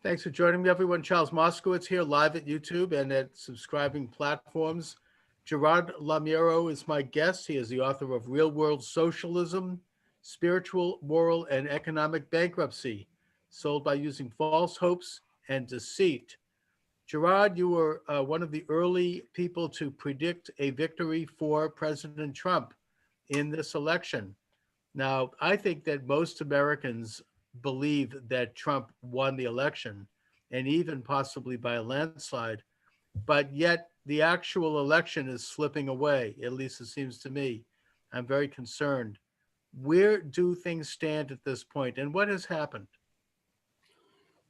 Thanks for joining me, everyone. Charles Moscowitz here, live at YouTube and at subscribing platforms. Gerard Lameiro is my guest. He is the author of Real World Socialism, Spiritual, Moral, and Economic Bankruptcy, sold by using false hopes and deceit. Gerard, you were one of the early people to predict a victory for President Trump in this election. Now, I think that most Americans believe that Trump won the election, and even possibly by a landslide, but yet the actual election is slipping away, at least it seems to me. I'm very concerned. Where do things stand at this point, and what has happened?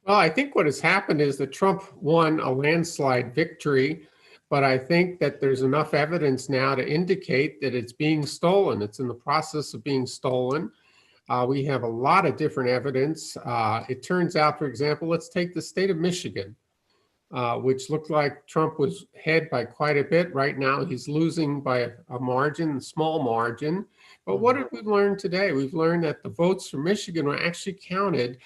Well, I think what has happened is that Trump won a landslide victory, but I think that there's enough evidence now to indicate that it's being stolen. It's in the process of being stolen. We have a lot of different evidence. It turns out, for example, let's take the state of Michigan, which looked like Trump was ahead by quite a bit. Right now, he's losing by a margin, a small margin. But what did we learn today? We've learned that the votes for Michigan were actually counted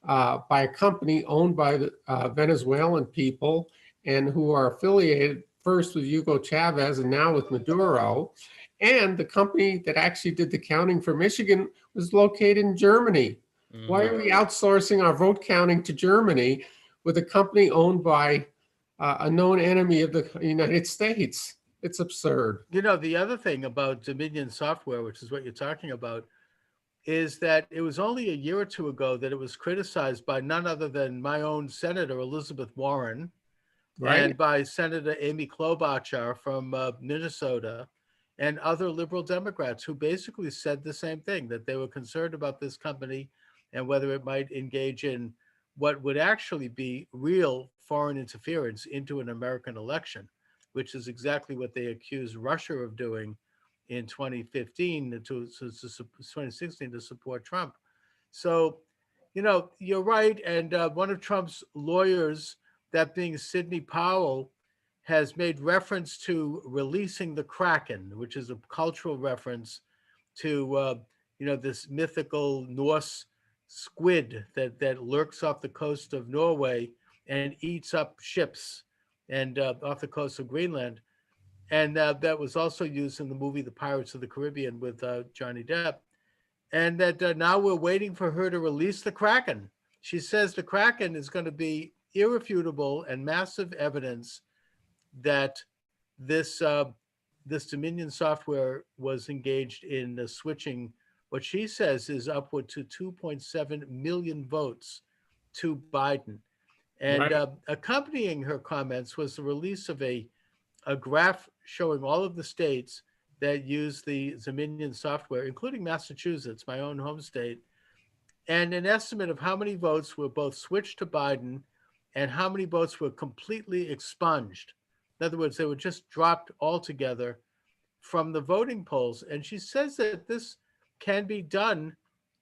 by a company owned by the Venezuelan people and who are affiliated first with Hugo Chavez and now with Maduro. And the company that actually did the counting for Michigan was located in Germany. Why are we outsourcing our vote counting to Germany with a company owned by a known enemy of the United States? It's absurd. You know, the other thing about Dominion Software, which is what you're talking about, is that it was only a year or two ago that it was criticized by none other than my own Senator Elizabeth Warren, Right. and by Senator Amy Klobuchar from Minnesota, and other liberal Democrats who basically said the same thing, that they were concerned about this company and whether it might engage in what would actually be real foreign interference into an American election, which is exactly what they accused Russia of doing in 2015 to 2016 to support Trump. So, you know, you're right. And one of Trump's lawyers, that being Sidney Powell, has made reference to releasing the Kraken, which is a cultural reference to, this mythical Norse squid that lurks off the coast of Norway and eats up ships and off the coast of Greenland. And that was also used in the movie The Pirates of the Caribbean with Johnny Depp. And that now we're waiting for her to release the Kraken. She says the Kraken is going to be irrefutable and massive evidence that this Dominion Software was engaged in switching what she says is upward to 2.7 million votes to Biden. And Right. Accompanying her comments was the release of a graph showing all of the states that use the Dominion software, including Massachusetts, my own home state, and an estimate of how many votes were both switched to Biden and how many votes were completely expunged. In other words, they were just dropped altogether from the voting polls. And she says that this can be done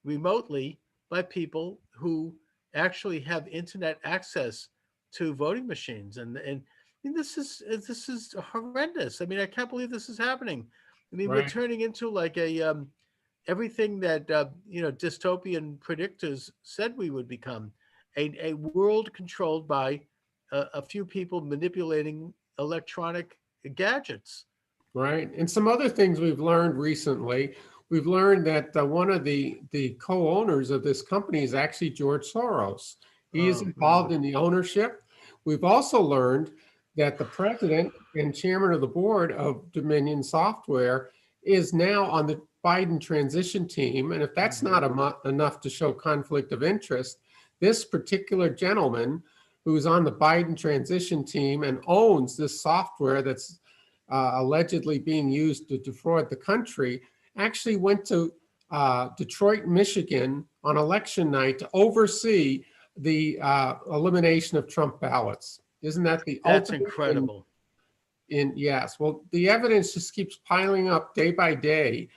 remotely by people who actually have internet access to voting machines. And I mean, this is horrendous. I mean, I can't believe this is happening. I mean, we're Right. turning into like a everything that dystopian predictors said we would become, a world controlled by a few people manipulating electronic gadgets. Right. And some other things we've learned recently. We've learned that one of the co-owners of this company is actually George Soros. He is involved in the ownership. We've also learned that the president and chairman of the board of Dominion Software is now on the Biden transition team. And if that's not enough to show conflict of interest, this particular gentleman who's on the Biden transition team and owns this software that's allegedly being used to defraud the country actually went to Detroit, Michigan on election night to oversee the elimination of Trump ballots. Isn't that the That's ultimate incredible. Yes. Well, the evidence just keeps piling up day by day,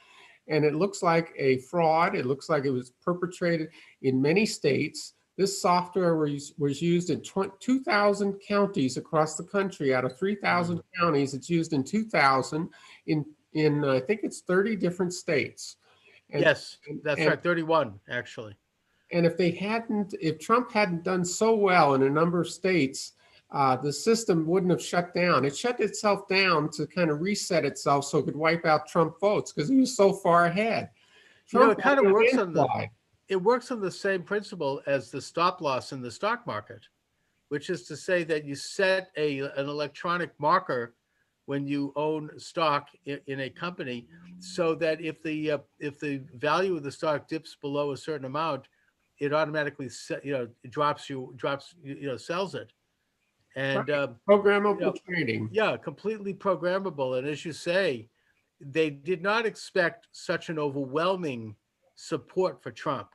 and it looks like a fraud. It looks like it was perpetrated in many states. This software was used in 2,000 counties across the country. Out of 3,000 counties, it's used in 2,000 in I think it's 30 different states. Yes, that's right, 31 actually. And if Trump hadn't done so well in a number of states, the system wouldn't have shut down. It shut itself down to kind of reset itself so it could wipe out Trump votes because he was so far ahead. Trump it kind of had a works landslide. it works on the same principle as the stop loss in the stock market, which is to say that you set an electronic marker when you own stock in a company, so that if the value of the stock dips below a certain amount, it automatically sells it. And Right. Programmable know, trading. yeah, completely programmable. And as you say, they did not expect such an overwhelming support for Trump.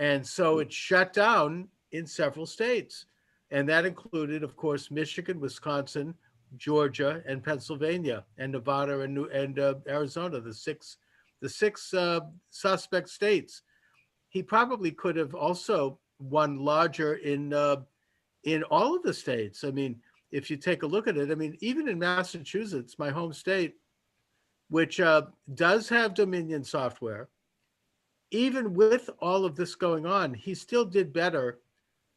And so it shut down in several states. And that included, of course, Michigan, Wisconsin, Georgia, and Pennsylvania, and Nevada, and Arizona, the six suspect states. He probably could have also won larger in all of the states. I mean, if you take a look at it, I mean, even in Massachusetts, my home state, which does have Dominion software, even with all of this going on, he still did better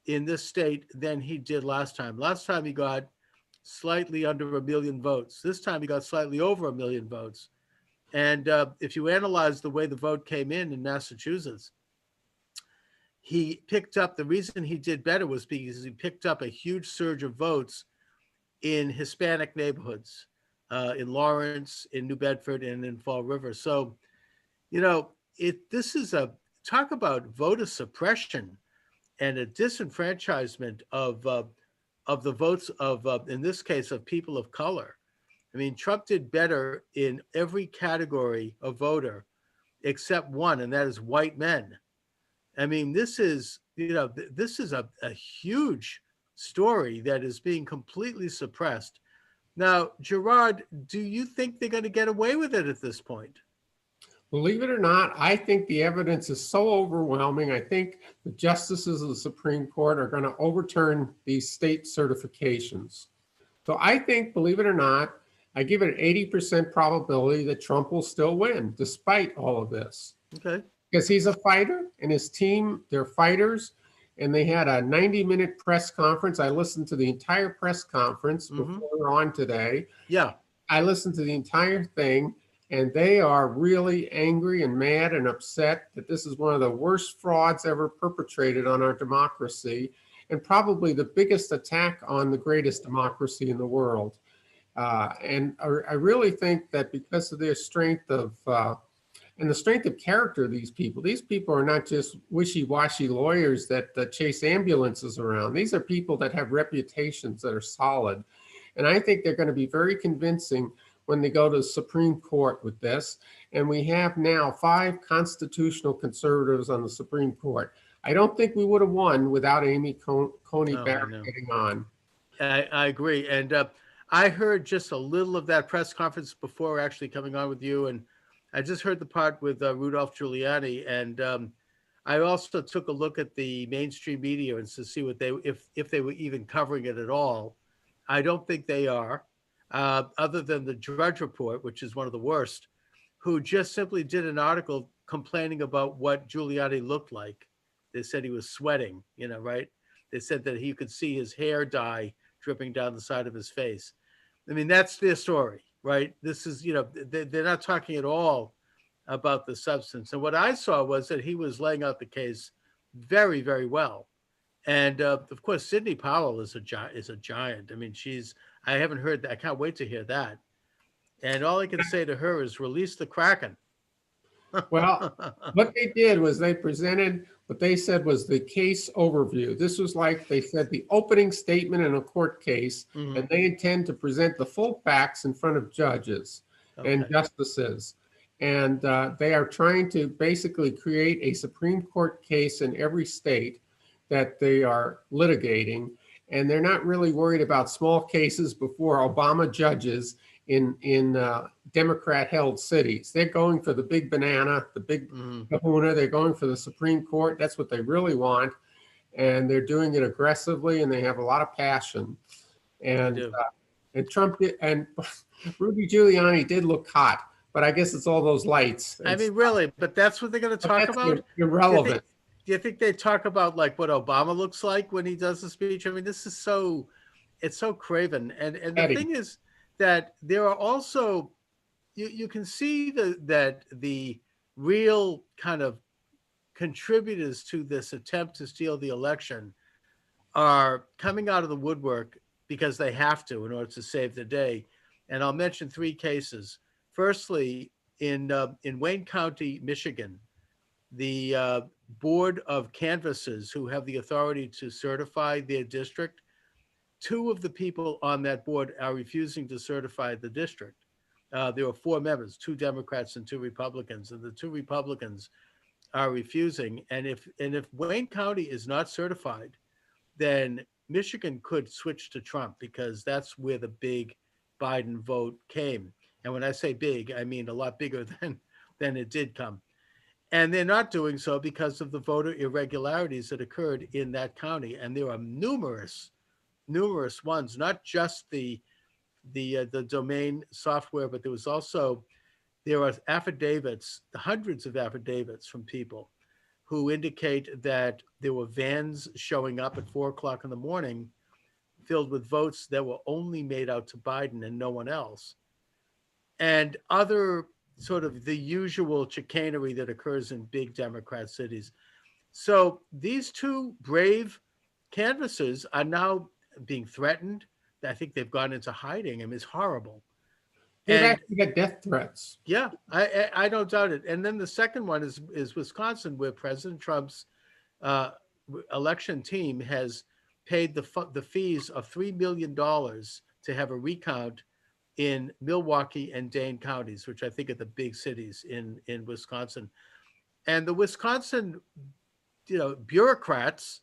in this state than he did last time. Last time he got slightly under 1 million votes. This time he got slightly over 1 million votes. And if you analyze the way the vote came in Massachusetts, he picked up, the reason he did better was because he picked up a huge surge of votes in Hispanic neighborhoods, in Lawrence, in New Bedford, and in Fall River. So, this is talk about voter suppression and a disenfranchisement of the votes of, in this case, of people of color. I mean, Trump did better in every category of voter except one, and that is white men. I mean, this is a huge story that is being completely suppressed. Now, Gerard, do you think they're going to get away with it at this point? Believe it or not, I think the evidence is so overwhelming. I think the justices of the Supreme Court are going to overturn these state certifications. So I think, believe it or not, I give it an 80% probability that Trump will still win despite all of this. Okay. Because he's a fighter and his team, they're fighters. And they had a 90-minute press conference. I listened to the entire press conference before we were on today. Yeah. I listened to the entire thing, and they are really angry and mad and upset that this is one of the worst frauds ever perpetrated on our democracy, and probably the biggest attack on the greatest democracy in the world. And I really think that because of their strength of and the strength of character of these people are not just wishy-washy lawyers that chase ambulances around. These are people that have reputations that are solid. And I think they're going to be very convincing when they go to the Supreme Court with this. And we have now 5 constitutional conservatives on the Supreme Court. I don't think we would have won without Amy Coney Barrett getting on. I agree. And I heard just a little of that press conference before actually coming on with you. And I just heard the part with Rudolph Giuliani, and I also took a look at the mainstream media and to see what if they were even covering it at all. I don't think they are, other than the Drudge Report, which is one of the worst, who just simply did an article complaining about what Giuliani looked like. They said he was sweating, right? They said that he could see his hair dye dripping down the side of his face. I mean, that's their story. Right. This is, they're not talking at all about the substance. And what I saw was that he was laying out the case very, very well. And of course, Sidney Powell is a giant. I mean, I haven't heard that. I can't wait to hear that. And all I can say to her is release the Kraken. Well, what they did was they presented what they said was the case overview. This was like they said the opening statement in a court case, and they intend to present the full facts in front of judges and justices. And they are trying to basically create a Supreme Court case in every state that they are litigating. And they're not really worried about small cases before Obama judges in Democrat-held cities. They're going for the big banana, the big kahuna. They're going for the Supreme Court. That's what they really want. And they're doing it aggressively, and they have a lot of passion. And Trump and Rudy Giuliani did look hot, but I guess it's all those lights. I mean, really, but that's what they're going to talk about? Irrelevant. Do you think they talk about like what Obama looks like when he does the speech? I mean, this is so, it's so craven. And the Eddie. thing is that there are also, you can see that the real kind of contributors to this attempt to steal the election are coming out of the woodwork because they have to in order to save the day. And I'll mention three cases. Firstly, in Wayne County, Michigan, the board of canvassers who have the authority to certify their district, two of the people on that board are refusing to certify the district. There are four members, two Democrats and two Republicans, and the two Republicans are refusing. And if Wayne County is not certified, then Michigan could switch to Trump because that's where the big Biden vote came. And when I say big, I mean a lot bigger than it did come. And they're not doing so because of the voter irregularities that occurred in that county. And there are numerous ones, not just the domain software, but there are affidavits, hundreds of affidavits from people who indicate that there were vans showing up at 4 o'clock in the morning filled with votes that were only made out to Biden and no one else. And other sort of the usual chicanery that occurs in big Democrat cities. So these two brave canvassers are now being threatened. I think they've gone into hiding. I mean, it's horrible. They've And actually got death threats. yeah, I don't doubt it. And then the second one is Wisconsin, where President Trump's uh, election team has paid the fees of $3 million to have a recount in Milwaukee and Dane counties, which I think are the big cities in Wisconsin. And the Wisconsin, bureaucrats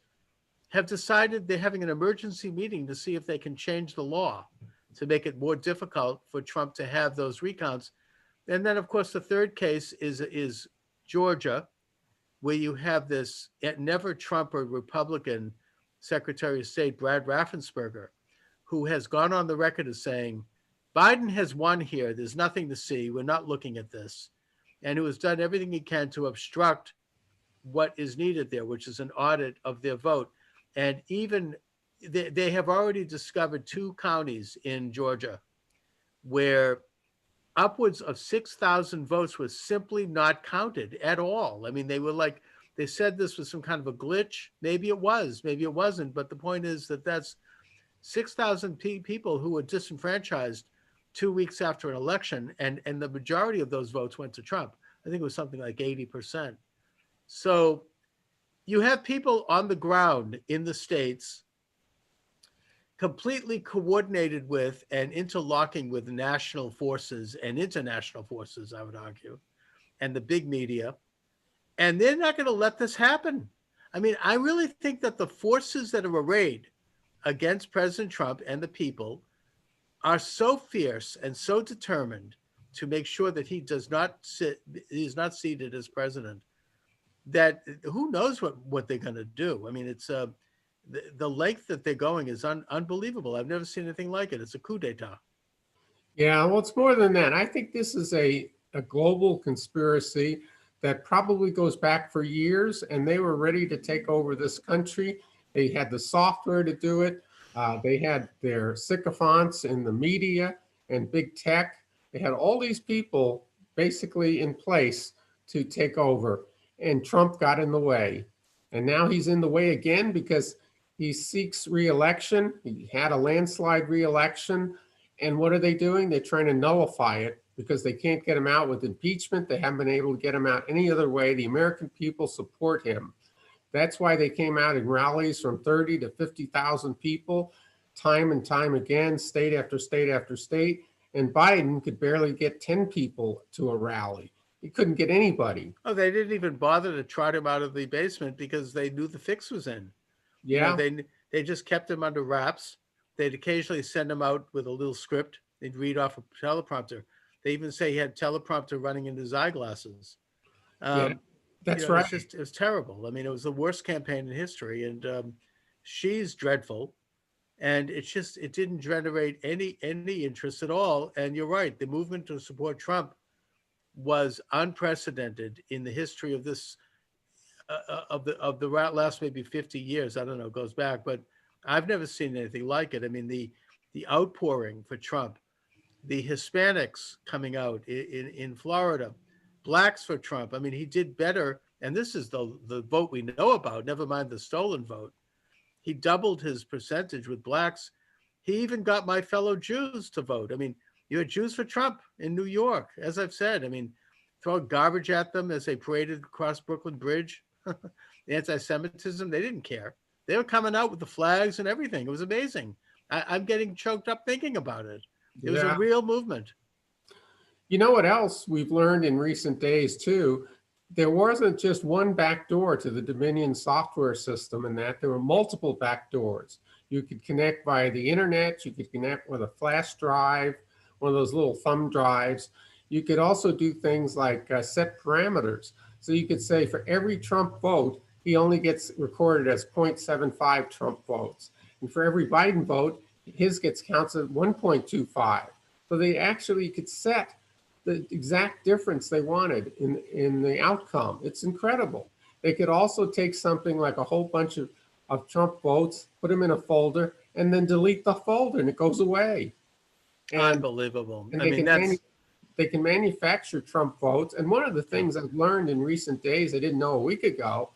have decided they're having an emergency meeting to see if they can change the law to make it more difficult for Trump to have those recounts. And then, of course, the third case is Georgia, where you have this never Trumper Republican Secretary of State, Brad Raffensperger, who has gone on the record as saying, Biden has won here. There's nothing to see. We're not looking at this. And who has done everything he can to obstruct what is needed there, which is an audit of their vote. And even they have already discovered two counties in Georgia where upwards of 6,000 votes were simply not counted at all. I mean, they said this was some kind of a glitch. Maybe it was, maybe it wasn't. But the point is that that's 6,000 people who were disenfranchised 2 weeks after an election. And the majority of those votes went to Trump. I think it was something like 80%. So you have people on the ground in the states completely coordinated with and interlocking with national forces and international forces, I would argue, and the big media. And they're not going to let this happen. I mean, I really think that the forces that are arrayed against President Trump and the people are so fierce and so determined to make sure that he is not seated as president, that who knows what they're going to do. I mean, it's the length that they're going is unbelievable. I've never seen anything like it. It's a coup d'etat. Yeah, well, it's more than that. I think this is a global conspiracy that probably goes back for years, and they were ready to take over this country. They had the software to do it. They had their sycophants in the media and big tech. They had all these people basically in place to take over, and Trump got in the way. And now he's in the way again because he seeks re-election. He had a landslide re-election. And what are they doing? They're trying to nullify it because they can't get him out with impeachment. They haven't been able to get him out any other way. The American people support him. That's why they came out in rallies from 30 to 50,000 people, time and time again, state after state after state. And Biden could barely get 10 people to a rally. He couldn't get anybody. Oh, they didn't even bother to trot him out of the basement because they knew the fix was in. Yeah. They just kept him under wraps. They'd occasionally send him out with a little script. They'd read off a teleprompter. They even say he had teleprompter running in his eyeglasses. Yeah, that's right. It was terrible. I mean, it was the worst campaign in history, and she's dreadful. And it didn't generate any interest at all. And you're right, the movement to support Trump was unprecedented in the history of this of the last maybe 50 years. I don't know, goes back, but I've never seen anything like it. I mean, the outpouring for Trump, the Hispanics coming out in Florida, blacks for Trump. I mean, he did better, and this is the vote we know about. Never mind the stolen vote. He doubled his percentage with blacks. He even got my fellow Jews to vote. I mean, you had Jews for Trump in New York, as I've said. I mean, throwing garbage at them as they paraded across Brooklyn Bridge. The anti-Semitism, they didn't care. They were coming out with the flags and everything. It was amazing. I'm getting choked up thinking about it. It was a Yeah. real movement. You know what else we've learned in recent days too? There wasn't just one back door to the Dominion software system, and that there were multiple back doors. You could connect via the internet. You could connect with a flash drive, one of those little thumb drives. You could also do things like set parameters. So you could say for every Trump vote, he only gets recorded as 0.75 Trump votes. And for every Biden vote, his gets counted 1.25. So they actually could set the exact difference they wanted in the outcome. It's incredible. They could also take something like a whole bunch of Trump votes, put them in a folder, and then delete the folder, and it goes away. And, Unbelievable. and I mean, they can manufacture Trump votes. And one of the things I've learned in recent days, I didn't know a week ago,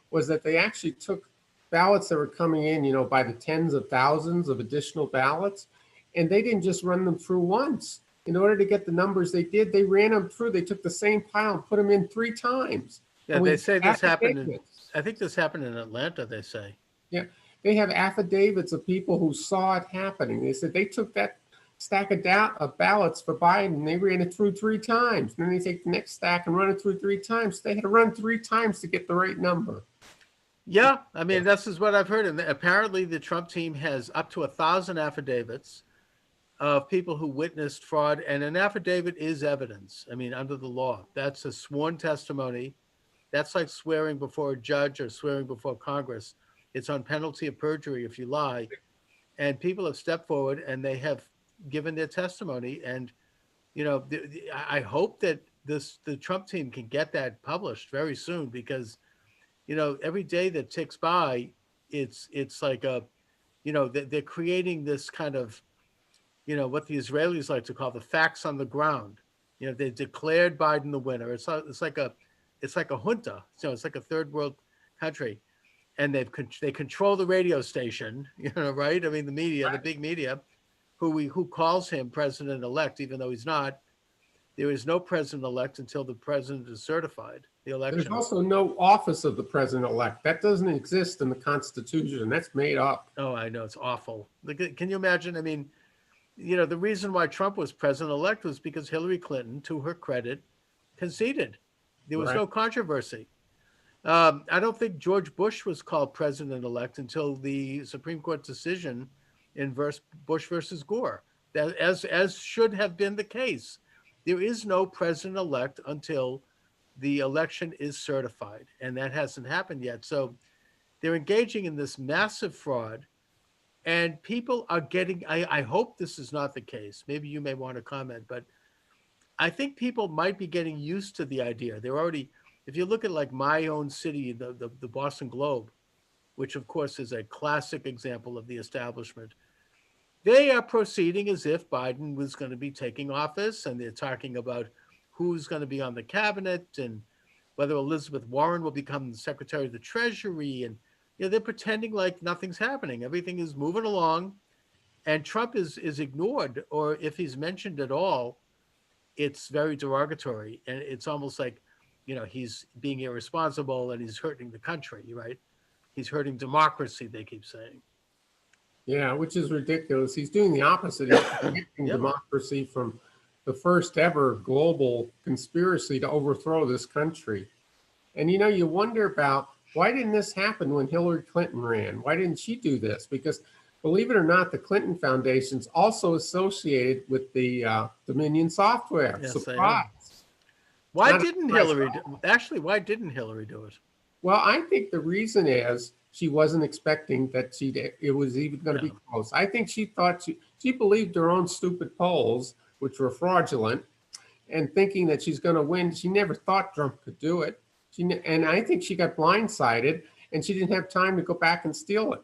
was that they actually took ballots that were coming in, by the tens of thousands of additional ballots, and they didn't just run them through once. In order to get the numbers they did, they ran them through. They took the same pile and put them in 3 times. yeah, they say this happened. I think this happened in Atlanta, they say. Yeah, they have affidavits of people who saw it happening. They said they took that stack of ballots for Biden and they ran it through 3 times. And then they take the next stack and run it through 3 times. They had to run 3 times to get the right number. Yeah, I mean, this is what I've heard. And apparently the Trump team has up to 1,000 affidavits of people who witnessed fraud. And an affidavit is evidence. I mean, under the law, that's a sworn testimony. That's like swearing before a judge or swearing before Congress. It's on penalty of perjury if you lie. And people have stepped forward and they have given their testimony. And, I hope that the Trump team can get that published very soon because, every day that ticks by, it's like they're creating this kind of, what the Israelis like to call the facts on the ground. They declared Biden the winner. It's like a junta. It's like a third world country, and they control the radio station. Right? I mean, the media, Right. The big media, who calls him president-elect, even though he's not. There is no president-elect until the president is certified. The election. There's also no office of the president-elect. That doesn't exist in the Constitution. That's made up. Oh, I know. It's awful. Can you imagine? I mean, the reason why Trump was president-elect was because Hillary Clinton, to her credit, conceded. There was no controversy. I don't think George Bush was called president-elect until the Supreme Court decision in Bush versus Gore. That, as should have been the case. There is no president-elect until the election is certified, and that hasn't happened yet. So they're engaging in this massive fraud, and people are getting, I hope this is not the case. Maybe you may want to comment, but I think people might be getting used to the idea. They're already, if you look at like my own city, the Boston Globe, which of course is a classic example of the establishment, they are proceeding as if Biden was going to be taking office, and they're talking about who's going to be on the cabinet and whether Elizabeth Warren will become the Secretary of the Treasury. And they're pretending like nothing's happening. Everything is moving along, and Trump is ignored, or if he's mentioned at all, it's very derogatory, and it's almost like he's being irresponsible and he's hurting the country, right? He's hurting democracy, they keep saying. Yeah, which is ridiculous. He's doing the opposite. He's protecting democracy from the first ever global conspiracy to overthrow this country. And you wonder about, why didn't this happen when Hillary Clinton ran? Why didn't she do this? Because believe it or not, the Clinton Foundation's also associated with the Dominion software. Yes, surprise. Why didn't Hillary do it? Well, I think the reason is she wasn't expecting that it was even going to be close. I think she thought she believed her own stupid polls, which were fraudulent, and thinking that she's going to win. She never thought Trump could do it. And I think she got blindsided, and she didn't have time to go back and steal it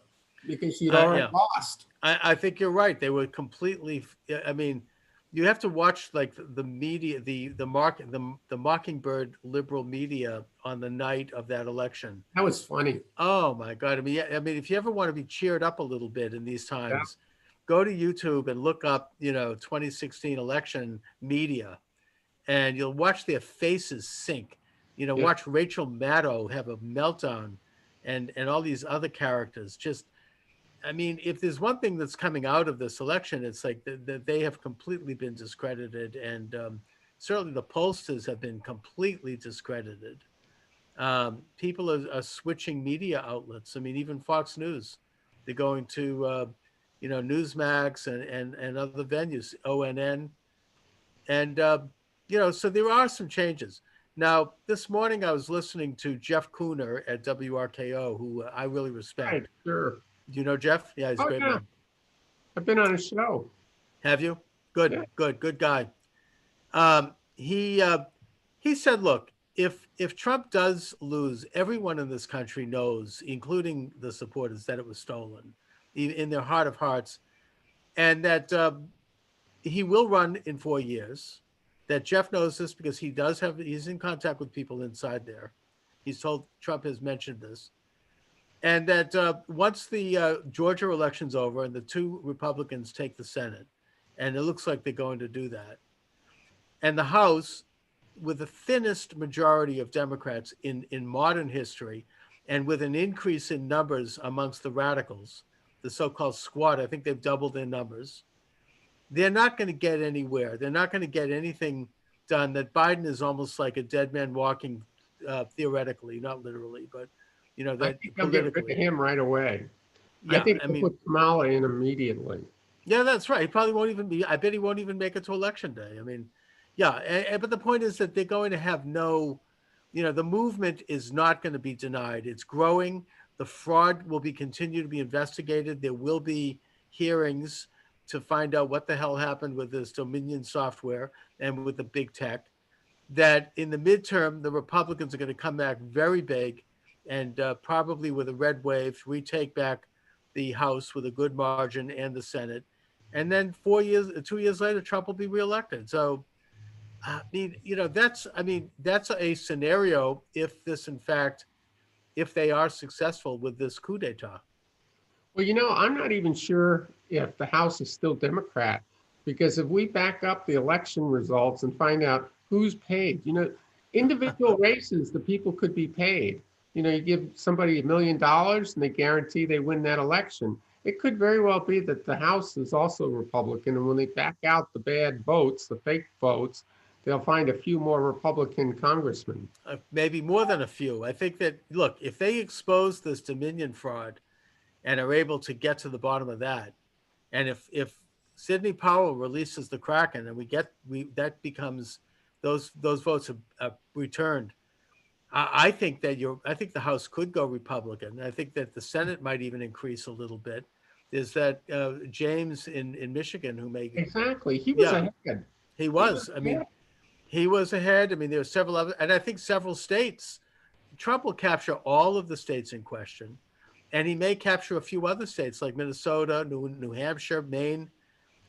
because she'd already Yeah, lost. I think you're right. They were completely. I mean, you have to watch like the media, the Mockingbird liberal media on the night of that election. That was funny. Oh my God! I mean, yeah, I mean, if you ever want to be cheered up a little bit in these Yeah. times, go to YouTube and look up, 2016 election media, and you'll watch their faces sink. Yeah. Watch Rachel Maddow have a meltdown, and all these other characters. Just, I mean, if there's one thing that's coming out of this election, it's like that they have completely been discredited, and certainly the pollsters have been completely discredited. People are switching media outlets. I mean, even Fox News, they're going to, Newsmax and other venues, ONN, and so there are some changes. Now, this morning I was listening to Jeff Kuhner at WRKO, who I really Right. respect. Sure. Do you know Jeff? Yeah, he's a Oh great yeah. man. I've been on a show. Have you? Good, Yeah. good guy. He said, look, if Trump does lose, everyone in this country knows, including the supporters, that it was stolen in their heart of hearts, and that he will run in 4 years. That Jeff knows this because he's in contact with people inside there. He's told Trump has mentioned this, and that once the Georgia election's over and the two Republicans take the Senate, and it looks like they're going to do that, and the House, with the thinnest majority of Democrats in modern history, and with an increase in numbers amongst the radicals, the so-called squad, I think they've doubled their numbers. They're not going to get anywhere. They're not going to get anything done. That Biden is almost like a dead man walking, theoretically, not literally, but I that think they'll get rid of politically. him right away. I Yeah, think I they'll mean, put Kamala in immediately. yeah, that's right. He probably won't even be. I bet he won't even make it to election day. I mean, yeah, but the point is that they're going to have no, the movement is not going to be denied. It's growing. The fraud will be continue to be investigated. There will be hearings to find out what the hell happened with this Dominion software and with the big tech. That in the midterm, the Republicans are going to come back very big, and probably with a red wave, retake back the House with a good margin and the Senate. And then 2 years later, Trump will be reelected. So, that's a scenario if this, in fact, if they are successful with this coup d'etat. Well, I'm not even sure if the House is still Democrat, because if we back up the election results and find out who's paid, individual races, the people could be paid. You give somebody $1 million and they guarantee they win that election. It could very well be that the House is also Republican, and when they back out the bad votes, the fake votes, they'll find a few more Republican congressmen. Maybe more than a few. I think that, look, if they expose this Dominion fraud and are able to get to the bottom of that, and if Sidney Powell releases the Kraken and that becomes those votes are returned, I think the House could go Republican. I think that the Senate might even increase a little bit. There's that James in Michigan who may Exactly. He was ahead. He was. I mean, he was ahead. I mean, there were several other, and I think several states. Trump will capture all of the states in question, and he may capture a few other states like Minnesota, New Hampshire, Maine.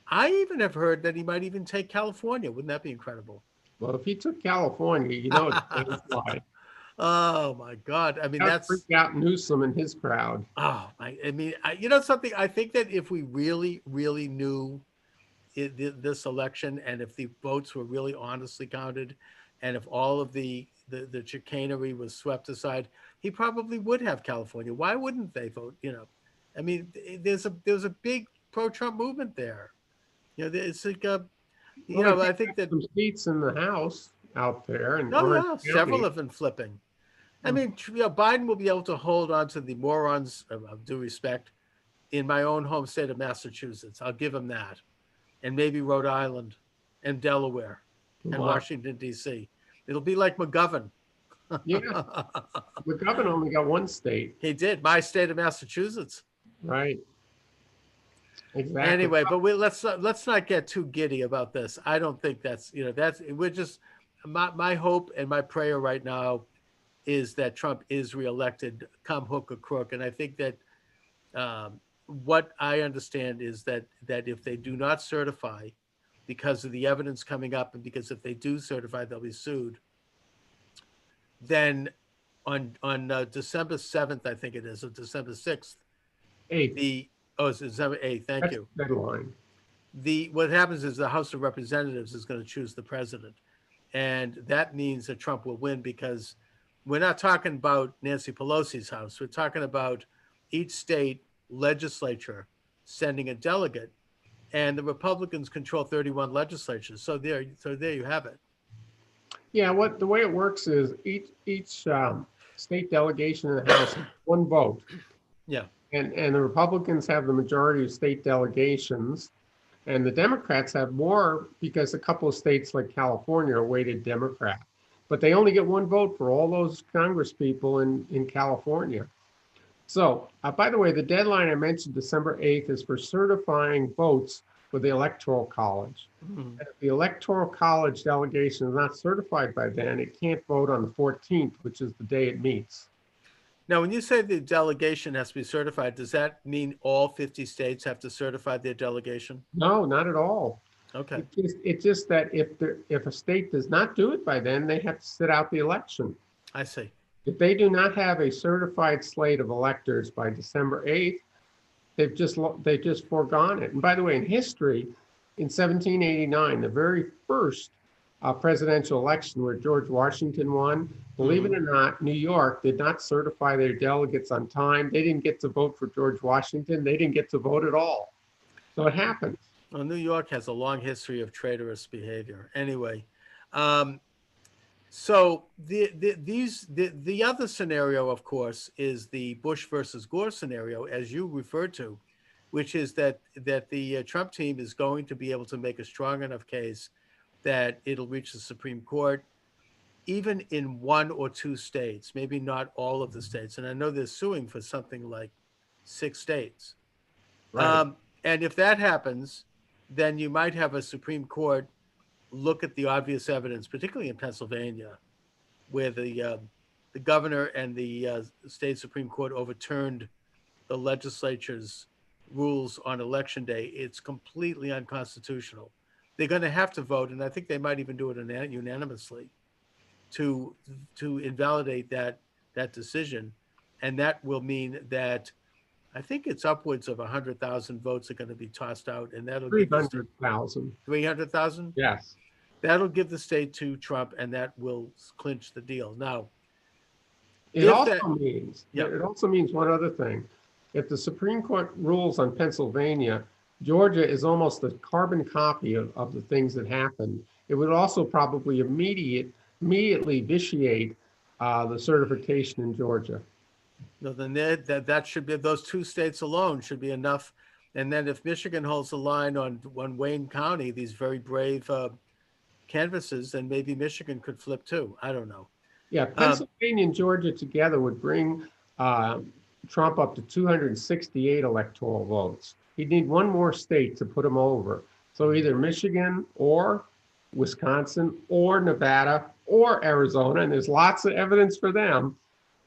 I even have heard that he might even take California. Wouldn't that be incredible? Well, if he took California, it's a landslide. Oh my God! I mean, That'd freak out Newsom and his crowd. Oh, I mean, something. I think that if we really, really knew this election, and if the votes were really honestly counted, and if all of the chicanery was swept aside, he probably would have California. Why wouldn't they vote? I mean, there's a big pro-Trump movement there. It's like I think that some seats in the House out there, and several have been flipping. I mean, Biden will be able to hold on to the morons, of due respect, in my own home state of Massachusetts. I'll give him that. And maybe Rhode Island and Delaware and Washington, D.C. It'll be like McGovern. Yeah. McGovern only got one state. He did. My state of Massachusetts. Right. Exactly. Anyway, but let's not get too giddy about this. I don't think we're just, my hope and my prayer right now is that Trump is reelected, come hook or crook. And I think that what I understand is that if they do not certify, because of the evidence coming up, and because if they do certify, they'll be sued, then on December 7th, I think it is, or December 6th, 8th, it's December 8th, thank that's you. the deadline. What happens is the House of Representatives is going to choose the president. And that means that Trump will win, because we're not talking about Nancy Pelosi's house. We're talking about each state legislature sending a delegate, and the Republicans control 31 legislatures. So there you have it. Yeah, the way it works is each state delegation in the House has one vote. Yeah. And the Republicans have the majority of state delegations, and the Democrats have more because a couple of states like California are weighted Democrat. But they only get one vote for all those Congress people in California. So, by the way, the deadline I mentioned, December 8th, is for certifying votes for the Electoral College. Mm-hmm. And if the Electoral College delegation is not certified by then, it can't vote on the 14th, which is the day it meets. Now, when you say the delegation has to be certified, does that mean all 50 states have to certify their delegation? No, not at all. Okay. It's just that if a state does not do it by then, they have to sit out the election. I see. If they do not have a certified slate of electors by December 8th, they've just foregone it. And by the way, in history, in 1789, the very first presidential election where George Washington won, believe it or not, New York did not certify their delegates on time. They didn't get to vote for George Washington. They didn't get to vote at all. So it happens. Well, New York has a long history of traitorous behavior. Anyway, so the other scenario, of course, is the Bush versus Gore scenario, as you referred to, which is that the Trump team is going to be able to make a strong enough case that it'll reach the Supreme Court, even in one or two states, maybe not all of the states. And I know they're suing for something like 6 states. Right. And if that happens, then you might have a Supreme Court look at the obvious evidence, particularly in Pennsylvania, where the governor and the state Supreme Court overturned the legislature's rules on election day. It's completely unconstitutional. They're going to have to vote, and I think they might even do it unanimously to invalidate that decision. And that will mean that I think it's upwards of 100,000 votes are going to be tossed out, and that'll 300,000. 300,000? Yes. That'll give the state to Trump, and that will clinch the deal. Now, it also means one other thing. If the Supreme Court rules on Pennsylvania, Georgia is almost a carbon copy of the things that happened. It would also probably immediately vitiate the certification in Georgia. No, then that should be, those 2 states alone should be enough. And then if Michigan holds the line on Wayne County, these very brave canvases, then maybe Michigan could flip too. I don't know. Yeah, Pennsylvania and Georgia together would bring Trump up to 268 electoral votes. He'd need one more state to put him over. So either Michigan or Wisconsin or Nevada or Arizona, and there's lots of evidence for them.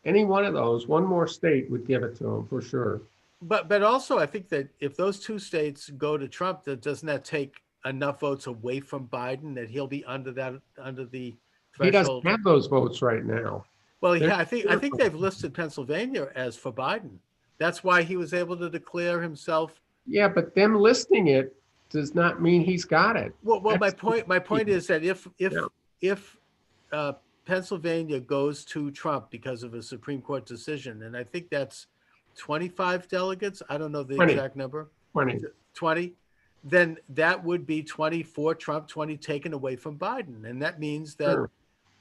Any one of those, one more state would give it to him for sure. But also, I think that if those 2 states go to Trump, doesn't that take enough votes away from Biden that he'll be under the threshold? He doesn't have those votes right now. Well, yeah, I think they've listed Pennsylvania as for Biden. That's why he was able to declare himself. Yeah, but them listing it does not mean he's got it. Well, my point is that if Pennsylvania goes to Trump because of a Supreme Court decision, and I think that's 25 delegates. I don't know the 20. exact number. 20. Then that would be 20 for Trump, 20 taken away from Biden. And that means that Sure.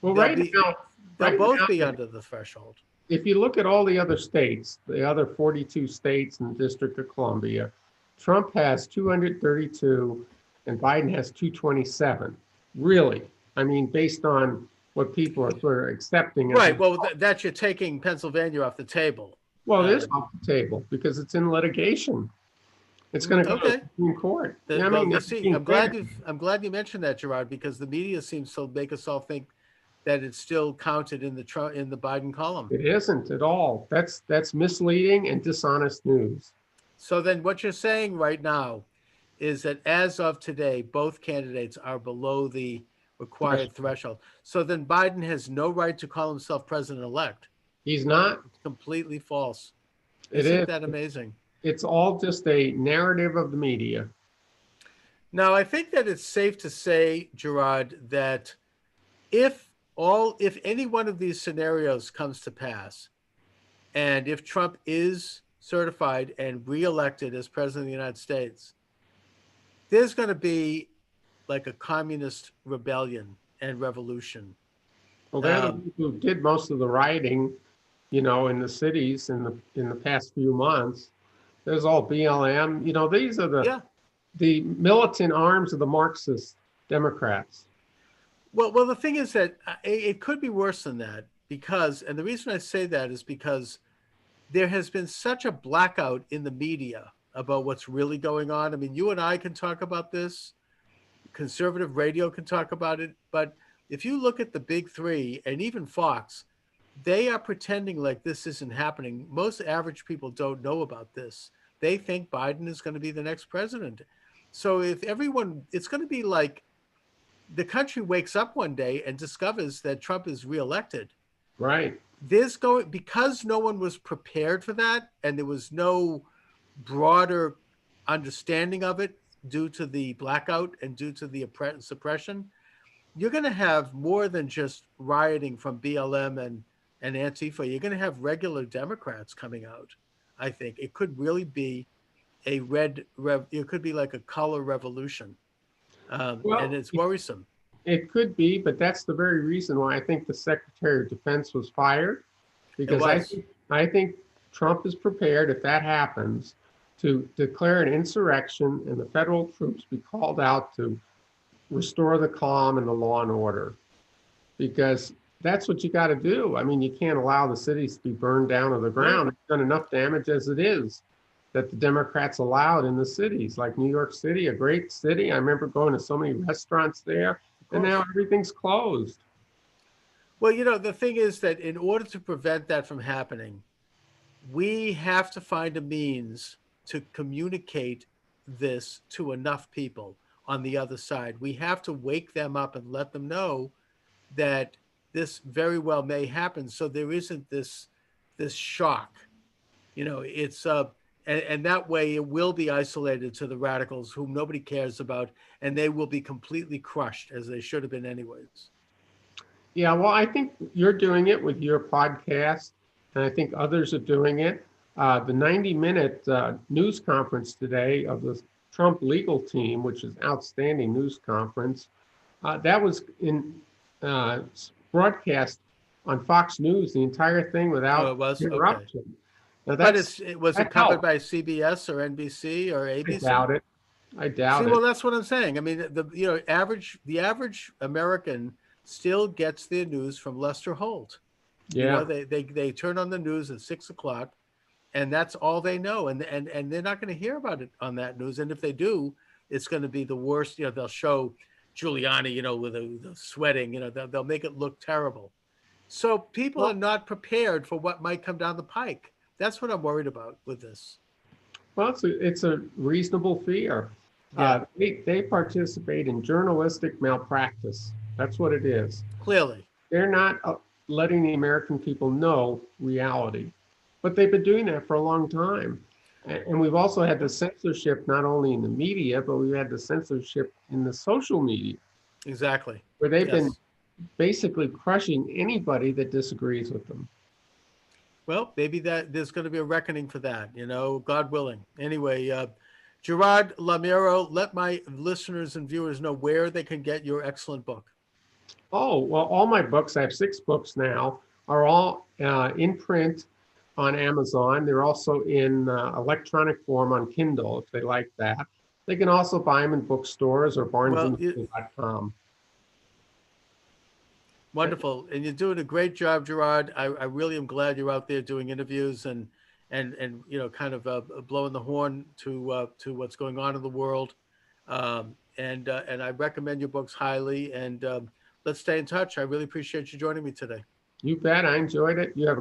Well, they'll both be under the threshold. If you look at all the other states, the other 42 states and the District of Columbia, Trump has 232 and Biden has 227. Really? I mean, based on what people are sort of accepting. Right. Well, that you're taking Pennsylvania off the table. Well, it is off the table because it's in litigation. It's going to go to the Supreme Court. I'm glad you mentioned that, Gerard, because the media seems to make us all think that it's still counted in the Biden column. It isn't at all. That's misleading and dishonest news. So then what you're saying right now is that as of today, both candidates are below the required threshold. So then Biden has no right to call himself president-elect. He's not. It's completely false. It Isn't is. that amazing? It's all just a narrative of the media. Now, I think that it's safe to say, Gerard, that if any one of these scenarios comes to pass, and if Trump is certified and reelected as president of the United States, there's going to be like a communist rebellion and revolution. Well, they're the people who did most of the rioting, in the cities in the past few months. There's all BLM. These are the militant arms of the Marxist Democrats. Well, the thing is that it could be worse than that and the reason I say that is because there has been such a blackout in the media about what's really going on. I mean, you and I can talk about this. Conservative radio can talk about it. But if you look at the big three and even Fox, they are pretending like this isn't happening. Most average people don't know about this. They think Biden is going to be the next president. So if it's going to be like the country wakes up one day and discovers that Trump is reelected. Right. Because no one was prepared for that, and there was no broader understanding of it due to the blackout and due to the suppression, you're going to have more than just rioting from BLM and Antifa. You're going to have regular Democrats coming out. I think it could really be it could be like a color revolution. And it's worrisome. It could be, but that's the very reason why I think the Secretary of Defense was fired. Because I think Trump is prepared, if that happens, to declare an insurrection and the federal troops be called out to restore the calm and the law and order. Because that's what you got to do. I mean, you can't allow the cities to be burned down to the ground. It's done enough damage as it is that the Democrats allowed in the cities, like New York City, a great city. I remember going to so many restaurants there, and now everything's closed. Well, the thing is that in order to prevent that from happening, we have to find a means to communicate this to enough people on the other side. We have to wake them up and let them know that this very well may happen. So there isn't this shock. It's and that way it will be isolated to the radicals whom nobody cares about, and they will be completely crushed, as they should have been anyways. Yeah, well, I think you're doing it with your podcast, and I think others are doing it. The 90-minute news conference today of the Trump legal team, which is outstanding news conference, that was broadcast on Fox News, the entire thing without interruption. Okay. But was it covered by CBS or NBC or ABC? I doubt it. Well, that's what I'm saying. I mean, the average American still gets their news from Lester Holt. Yeah. They turn on the news at 6:00, and that's all they know. And they're not going to hear about it on that news. And if they do, it's going to be the worst. They'll show Giuliani, with the sweating. They'll make it look terrible. So people are not prepared for what might come down the pike. That's what I'm worried about with this. Well, it's a reasonable fear. Yeah. They participate in journalistic malpractice. That's what it is. Clearly. They're not letting the American people know reality. But they've been doing that for a long time. And we've also had the censorship not only in the media, but we've had the censorship in the social media. Exactly. Where they've been basically crushing anybody that disagrees with them. Well, maybe that there's going to be a reckoning for that, God willing. Anyway, Gerard Lameiro, let my listeners and viewers know where they can get your excellent book. Oh, well, all my books, I have 6 books now, are all in print on Amazon. They're also in electronic form on Kindle, if they like that. They can also buy them in bookstores or barnesandnoble.com. Wonderful. And you're doing a great job, Gerard. I really am glad you're out there doing interviews and kind of blowing the horn to what's going on in the world. And I recommend your books highly. And let's stay in touch. I really appreciate you joining me today. You bet. I enjoyed it. You have a